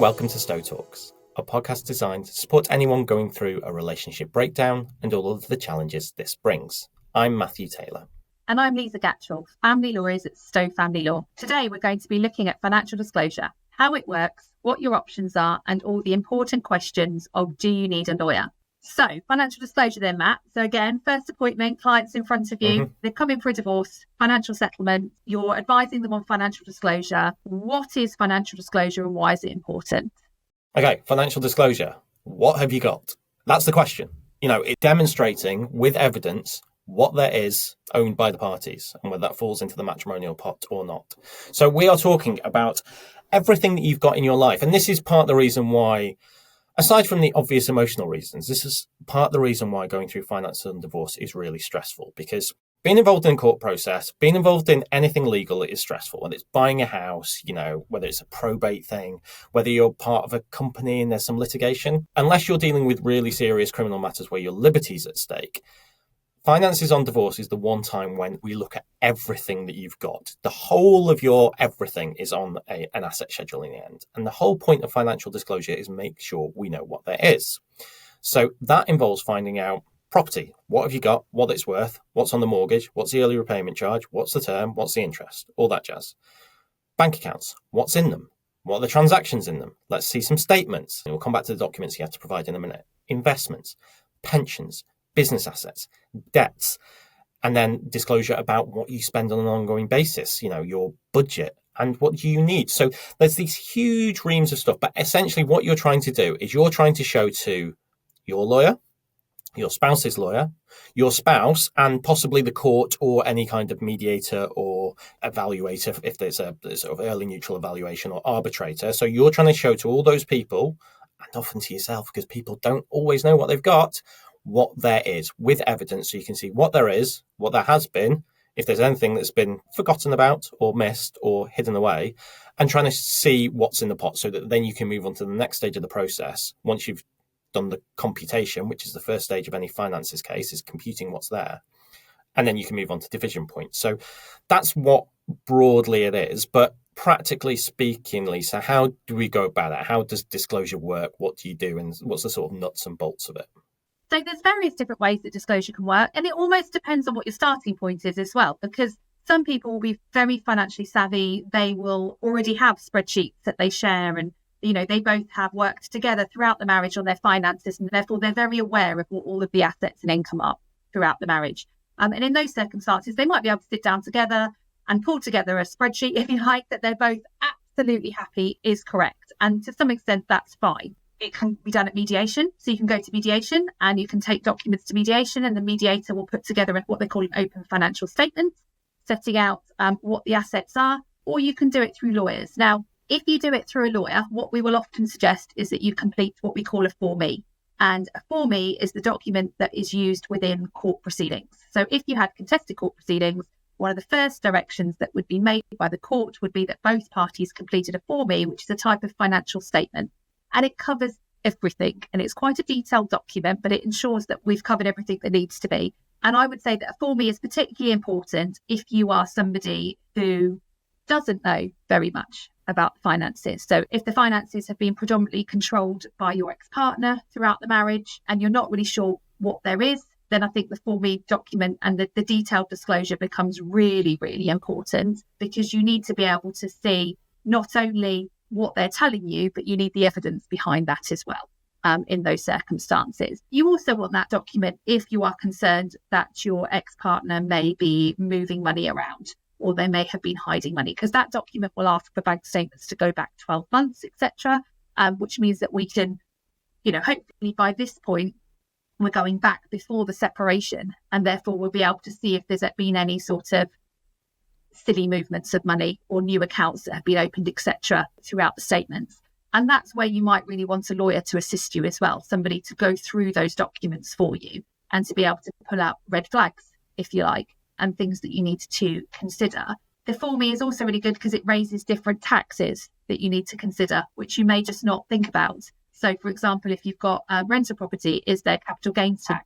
welcome to Stowe Talks, a podcast designed to support anyone going through a relationship breakdown and all of the challenges this brings. I'm Matthew Taylor. And I'm Liza Gatchell, family lawyers at Stowe Family Law. Today we're going to be looking at financial disclosure, how it works, what your options are, and all the important questions of do you need a lawyer? So, financial disclosure then, Matt. So again, first appointment, clients in front of you, they're coming for a divorce, financial settlement, you're advising them on financial disclosure. What is financial disclosure and why is it important? Okay, financial disclosure. What have you got? That's the question. It's demonstrating with evidence what there is owned by the parties and whether that falls into the matrimonial pot or not. So we are talking about everything that you've got in your life. And this is part of the reason why, aside from the obvious emotional reasons, this is part of the reason why going through finance and divorce is really stressful, because being involved in a court process, being involved in anything legal is stressful. Whether it's buying a house, whether it's a probate thing, whether you're part of a company and there's some litigation, unless you're dealing with really serious criminal matters where your liberty's at stake, finances on divorce is the one time when we look at everything that you've got. The whole of your everything is on an asset schedule in the end. And the whole point of financial disclosure is make sure we know what there is. So that involves finding out property. What have you got? What it's worth? What's on the mortgage? What's the early repayment charge? What's the term? What's the interest? All that jazz. Bank accounts. What's in them? What are the transactions in them? Let's see some statements. We'll come back to the documents you have to provide in a minute. Investments, pensions, business assets, debts, and then disclosure about what you spend on an ongoing basis, your budget and what do you need. So there's these huge reams of stuff, but essentially what you're trying to do is you're trying to show to your lawyer, your spouse's lawyer, your spouse, and possibly the court or any kind of mediator or evaluator, if there's a sort of early neutral evaluation or arbitrator. So you're trying to show to all those people, and often to yourself, because people don't always know what they've got, what there is with evidence, so you can see what there is, what there has been, if there's anything that's been forgotten about or missed or hidden away, and trying to see what's in the pot so that then you can move on to the next stage of the process. Once you've done the computation, which is the first stage of any finances case, is computing what's there. And then you can move on to division points. So that's what broadly it is. But practically speaking, Lisa, how do we go about it? How does disclosure work? What do you do? And what's the sort of nuts and bolts of it? So there's various different ways that disclosure can work, and it almost depends on what your starting point is as well, because some people will be very financially savvy. They will already have spreadsheets that they share, and they both have worked together throughout the marriage on their finances, and therefore they're very aware of what all of the assets and income are throughout the marriage. And in those circumstances, they might be able to sit down together and pull together a spreadsheet, if you like, that they're both absolutely happy is correct. And to some extent, that's fine. It can be done at mediation. So you can go to mediation and you can take documents to mediation, and the mediator will put together what they call an open financial statement, setting out what the assets are, or you can do it through lawyers. Now, if you do it through a lawyer, what we will often suggest is that you complete what we call a Form E. And a Form E is the document that is used within court proceedings. So if you had contested court proceedings, one of the first directions that would be made by the court would be that both parties completed a Form E, which is a type of financial statement. And it covers everything. And it's quite a detailed document, but it ensures that we've covered everything that needs to be. And I would say that a Form E is particularly important if you are somebody who doesn't know very much about finances. So if the finances have been predominantly controlled by your ex-partner throughout the marriage and you're not really sure what there is, then I think the Form E document and the detailed disclosure becomes really, really important, because you need to be able to see not only what they're telling you, but you need the evidence behind that as well in those circumstances. You also want that document if you are concerned that your ex-partner may be moving money around or they may have been hiding money, because that document will ask for bank statements to go back 12 months, etc., which means that we can, hopefully by this point, we're going back before the separation, and therefore we'll be able to see if there's been any sort of silly movements of money or new accounts that have been opened, etc., throughout the statements. And that's where you might really want a lawyer to assist you as well, somebody to go through those documents for you and to be able to pull out red flags, if you like, and things that you need to consider. The Form E is also really good because it raises different taxes that you need to consider, which you may just not think about. So, for example, if you've got a rental property, is there capital gains tax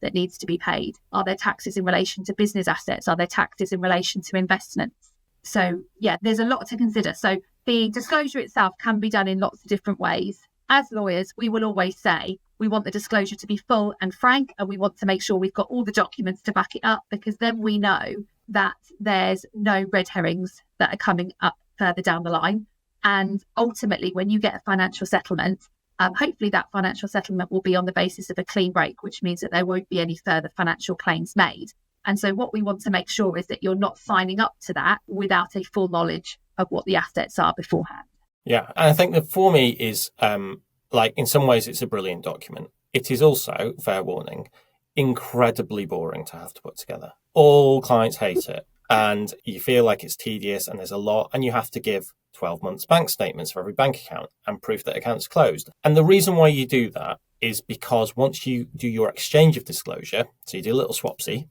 that needs to be paid? Are there taxes in relation to business assets? Are there taxes in relation to investments? So, yeah, there's a lot to consider. So The disclosure itself can be done in lots of different ways. As lawyers, we will always say we want the disclosure to be full and frank, and we want to make sure we've got all the documents to back it up, because then we know that there's no red herrings that are coming up further down the line. And ultimately, when you get a financial settlement, hopefully that financial settlement will be on the basis of a clean break, which means that there won't be any further financial claims made. And so what we want to make sure is that you're not signing up to that without a full knowledge of what the assets are beforehand. Yeah, and I think that for me is, in some ways, it's a brilliant document. It is also, fair warning, incredibly boring to have to put together. All clients hate it, and you feel like it's tedious and there's a lot, and you have to give 12 months bank statements for every bank account and proof that account's closed. And the reason why you do that is because once you do your exchange of disclosure, so you do a little swapsy,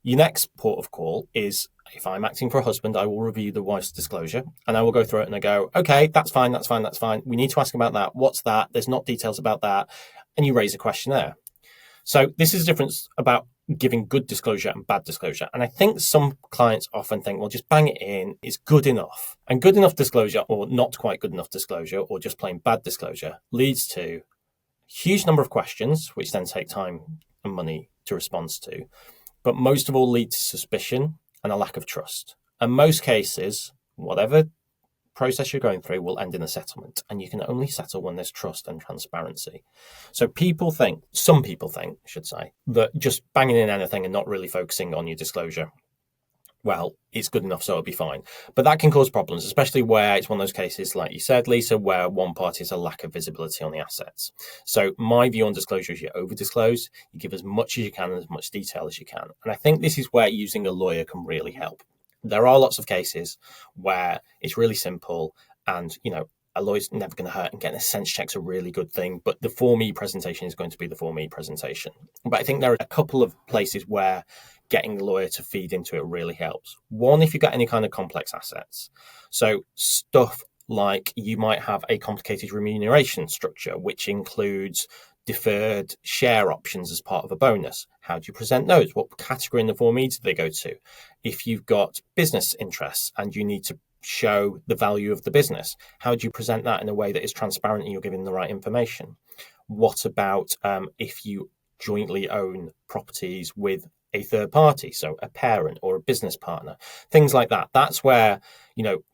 your next port of call is, if I'm acting for a husband, I will review the wife's disclosure and I will go through it and I go, okay, that's fine. We need to ask about that. What's that? There's not details about that. And you raise a question there. So this is a difference about giving good disclosure and bad disclosure. And I think some clients often think, well, just bang it in is good enough. And good enough disclosure, or not quite good enough disclosure, or just plain bad disclosure, leads to a huge number of questions, which then take time and money to respond to. But most of all lead to suspicion and a lack of trust. And most cases, whatever process you're going through will end in a settlement. And you can only settle when there's trust and transparency. So some people think, I should say, that just banging in anything and not really focusing on your disclosure, well, it's good enough, so it'll be fine. But that can cause problems, especially where it's one of those cases, like you said, Lisa, where one party has a lack of visibility on the assets. So my view on disclosure is you over-disclose, you give as much as you can and as much detail as you can. And I think this is where using a lawyer can really help. There are lots of cases where it's really simple and, a lawyer's never going to hurt, and getting a sense check's a really good thing. But the Form E presentation is going to be the Form E presentation. But I think there are a couple of places where getting the lawyer to feed into it really helps. One, if you've got any kind of complex assets. So stuff like you might have a complicated remuneration structure, which includes deferred share options as part of a bonus. How do you present those? What category in the Form E do they go to? If you've got business interests and you need to show the value of the business, how do you present that in a way that is transparent and you're giving the right information? What about if you jointly own properties with a third party, so a parent or a business partner, things like that? That's where,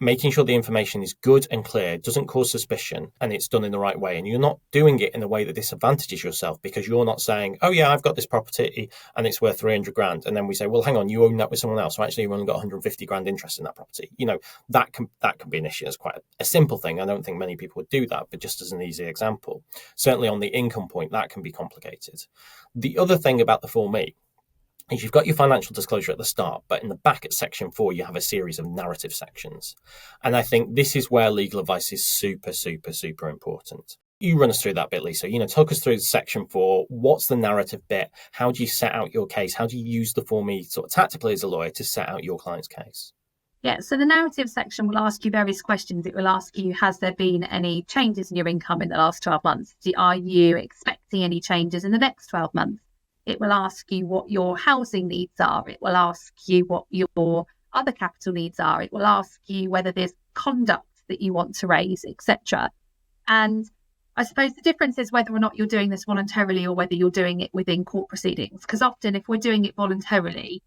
making sure the information is good and clear, doesn't cause suspicion, and it's done in the right way. And you're not doing it in a way that disadvantages yourself, because you're not saying, oh yeah, I've got this property and it's worth 300 grand. And then we say, well, hang on, you own that with someone else. So actually you've only got 150 grand interest in that property. That can be an issue. It's quite a simple thing. I don't think many people would do that, but just as an easy example, certainly on the income point, that can be complicated. The other thing about the Form E is you've got your financial disclosure at the start, but in the back at section 4, you have a series of narrative sections. And I think this is where legal advice is super, super, super important. You run us through that bit, Lisa. Talk us through section 4. What's the narrative bit? How do you set out your case? How do you use the Form E sort of tactically as a lawyer to set out your client's case? Yeah, so the narrative section will ask you various questions. It will ask you, has there been any changes in your income in the last 12 months? Are you expecting any changes in the next 12 months? It will ask you what your housing needs are. It will ask you what your other capital needs are. It will ask you whether there's conduct that you want to raise, etc. And I suppose the difference is whether or not you're doing this voluntarily or whether you're doing it within court proceedings. Because often if we're doing it voluntarily,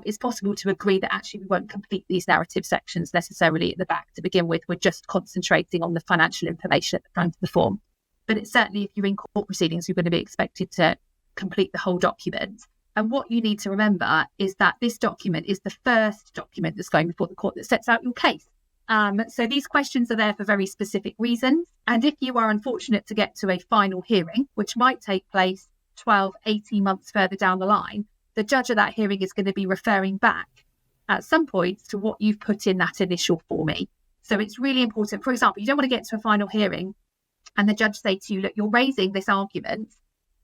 it's possible to agree that actually we won't complete these narrative sections necessarily at the back to begin with. We're just concentrating on the financial information at the front of the form. But it's certainly, if you're in court proceedings, you're going to be expected to complete the whole document. And what you need to remember is that this document is the first document that's going before the court that sets out your case. So these questions are there for very specific reasons. And if you are unfortunate to get to a final hearing, which might take place 12, 18 months further down the line, the judge of that hearing is going to be referring back at some points to what you've put in that initial Form E. So it's really important. For example, you don't want to get to a final hearing and the judge say to you, look, you're raising this argument,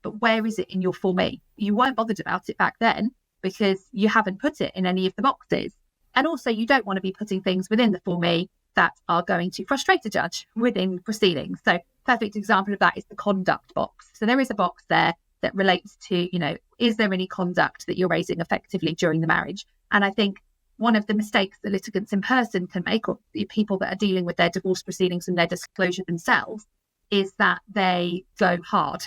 but where is it in your Form E? You weren't bothered about it back then because you haven't put it in any of the boxes. And also you don't want to be putting things within the Form E that are going to frustrate a judge within proceedings. So perfect example of that is the conduct box. So there is a box there that relates to, is there any conduct that you're raising effectively during the marriage? And I think one of the mistakes that litigants in person can make, or the people that are dealing with their divorce proceedings and their disclosure themselves, is that they go hard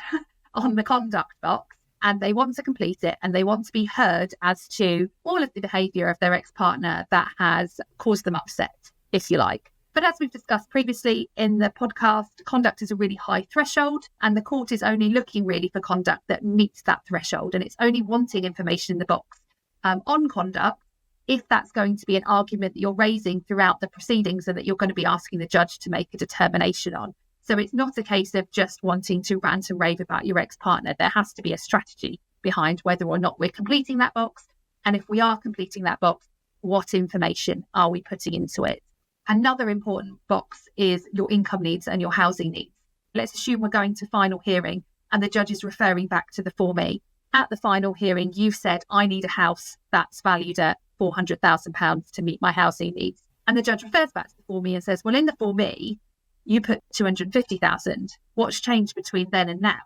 on the conduct box and they want to complete it and they want to be heard as to all of the behaviour of their ex-partner that has caused them upset, if you like. But as we've discussed previously in the podcast, conduct is a really high threshold, and the court is only looking really for conduct that meets that threshold, and it's only wanting information in the box on conduct if that's going to be an argument that you're raising throughout the proceedings and that you're going to be asking the judge to make a determination on. So it's not a case of just wanting to rant and rave about your ex-partner. There has to be a strategy behind whether or not we're completing that box. And if we are completing that box, what information are we putting into it? Another important box is your income needs and your housing needs. Let's assume we're going to final hearing and the judge is referring back to the Form E. At the final hearing, you've said, I need a house that's valued at £400,000 to meet my housing needs. And the judge refers back to the Form E and says, well, in the Form E, you put 250,000. What's changed between then and now?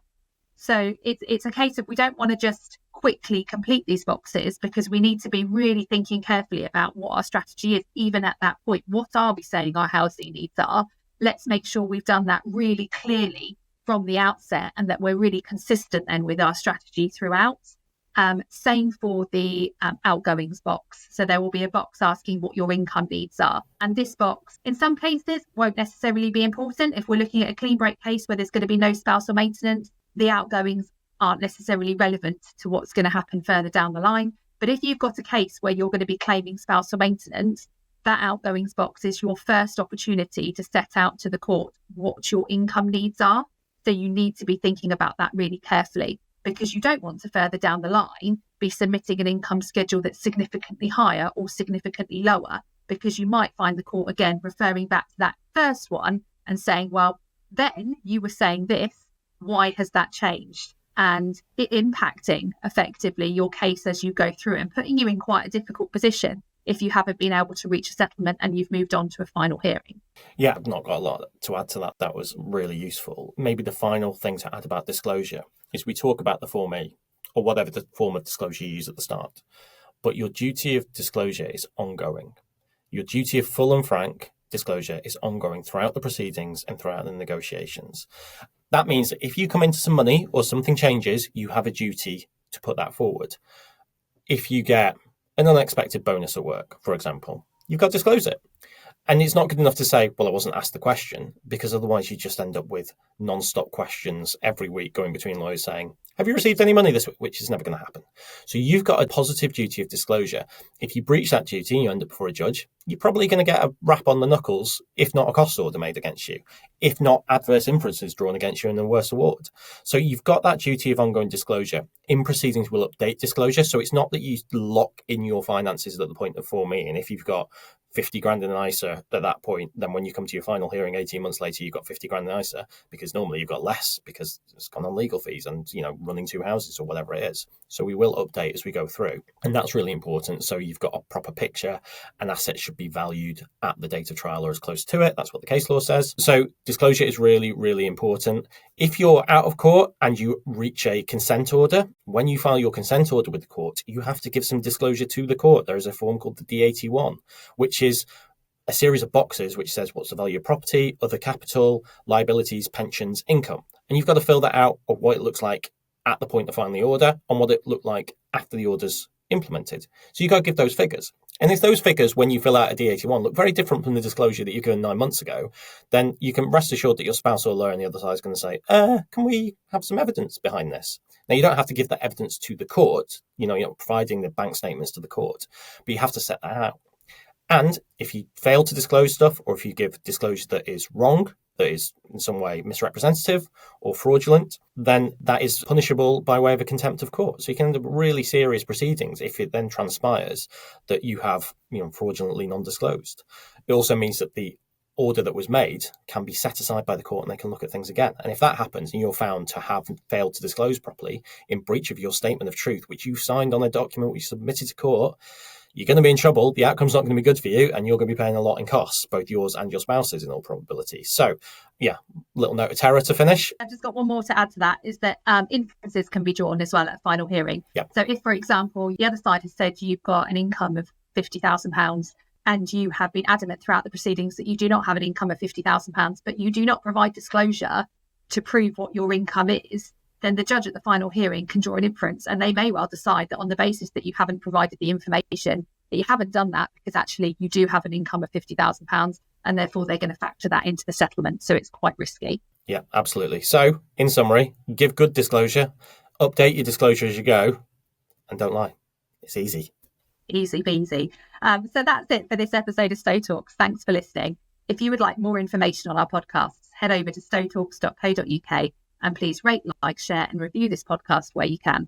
So it's a case of we don't want to just quickly complete these boxes, because we need to be really thinking carefully about what our strategy is, even at that point. What are we saying our housing needs are? Let's make sure we've done that really clearly from the outset and that we're really consistent then with our strategy throughout. Same for the outgoings box. So there will be a box asking what your income needs are. And this box, in some cases, won't necessarily be important. If we're looking at a clean break case where there's going to be no spousal maintenance, the outgoings aren't necessarily relevant to what's going to happen further down the line. But if you've got a case where you're going to be claiming spousal maintenance, that outgoings box is your first opportunity to set out to the court what your income needs are. So you need to be thinking about that really carefully, because you don't want to further down the line be submitting an income schedule that's significantly higher or significantly lower, because you might find the court again referring back to that first one and saying, well, then you were saying this, why has that changed? And it impacting effectively your case as you go through and putting you in quite a difficult position if you haven't been able to reach a settlement and you've moved on to a final hearing. Yeah, I've not got a lot to add to that. That was really useful. Maybe the final thing to add about disclosure is we talk about the Form E, or whatever the form of disclosure you use at the start, but your duty of disclosure is ongoing. Your duty of full and frank disclosure is ongoing throughout the proceedings and throughout the negotiations. That means that if you come into some money or something changes, you have a duty to put that forward. If you get an unexpected bonus at work, for example, you've got to disclose it. And it's not good enough to say, well, I wasn't asked the question, because otherwise you just end up with non-stop questions every week going between lawyers saying, have you received any money this week? Which is never going to happen. So you've got a positive duty of disclosure. If you breach that duty and you end up before a judge, you're probably going to get a rap on the knuckles, if not a cost order made against you, if not adverse inferences drawn against you and a worse award. So you've got that duty of ongoing disclosure. In proceedings, we'll update disclosure. So it's not that you lock in your finances at the point of Form E. And if you've got 50 grand in an ISA at that point, then when you come to your final hearing 18 months later, you've got 50 grand in ISA, because normally you've got less because it's gone on legal fees and, running two houses or whatever it is. So we will update as we go through. And that's really important. So you've got a proper picture, and assets should be valued at the date of trial or as close to it. That's what the case law says. So disclosure is really, really important. If you're out of court and you reach a consent order, when you file your consent order with the court, you have to give some disclosure to the court. There is a form called the D81, which is a series of boxes which says what's the value of property, other capital, liabilities, pensions, income. And you've got to fill that out of what it looks like at the point of filing the order and what it looked like after the order's implemented. So you've got to give those figures. And if those figures, when you fill out a D81, look very different from the disclosure that you've given 9 months ago, then you can rest assured that your spouse or lawyer on the other side is going to say, can we have some evidence behind this? Now, you don't have to give that evidence to the court, you're not providing the bank statements to the court, but you have to set that out. And if you fail to disclose stuff, or if you give disclosure that is wrong, that is in some way misrepresentative or fraudulent, then that is punishable by way of a contempt of court. So you can end up with really serious proceedings if it then transpires that you have fraudulently non-disclosed. It also means that the order that was made can be set aside by the court and they can look at things again. And if that happens and you're found to have failed to disclose properly in breach of your statement of truth, which you signed on a document which you submitted to court, you're going to be in trouble. The outcome's not going to be good for you, and you're going to be paying a lot in costs, both yours and your spouse's in all probability. So, little note of terror to finish. I've just got one more to add to that, is that inferences can be drawn as well at final hearing. Yep. So if, for example, the other side has said you've got an income of £50,000 and you have been adamant throughout the proceedings that you do not have an income of £50,000, but you do not provide disclosure to prove what your income is, then the judge at the final hearing can draw an inference, and they may well decide that on the basis that you haven't provided the information, that you haven't done that because actually you do have an income of £50,000, and therefore they're going to factor that into the settlement. So it's quite risky. Yeah, absolutely. So in summary, give good disclosure, update your disclosure as you go, and don't lie. It's easy. Easy peasy. So that's it for this episode of Stowe Talks. Thanks for listening. If you would like more information on our podcasts, head over to stowtalks.co.uk and please rate, like, share and review this podcast where you can.